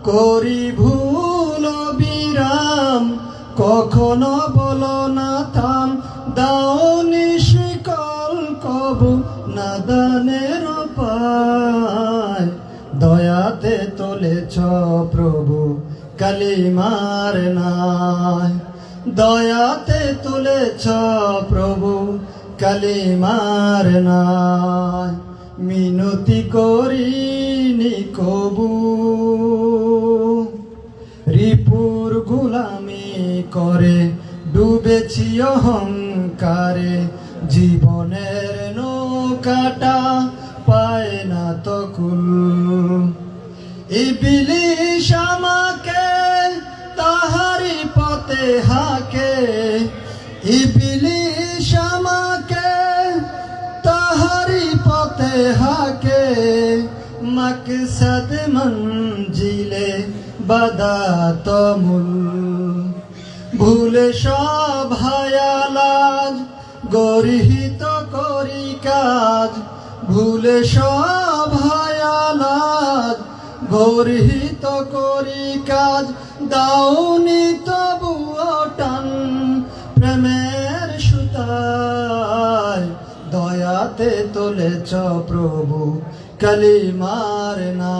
করি ভুল বিরাম, কখনো বলো না থাম। দাও নিশিকল কবু নাদানের পায়, দয়াতে তুলেছ প্রভু কালিমার নাই। দয়াতে তুলেছ প্রভু কালিমার নাই। মিনতি করিনি কবু, রিপুর গোলামি করে ডুবেছি অহংকারে। জীবনের নৌকাটা পায় না তো কুল। ইবলিশ আমাকে তাহারি পথে হাকে, ইবলিশ আমাকে তাহারি পথে হাকে। মকসদ মঞ্জিলে বাধা তমুল, ভুলে সব হায়ালাজ গর্হিত করি কাজ। ভুলে সব হায়ালাজ গর্হিত করি কাজ। দাওনি তবুও টান প্রেমের সুতায়, দয়াতে তুলেছ প্রভু কালিমার না।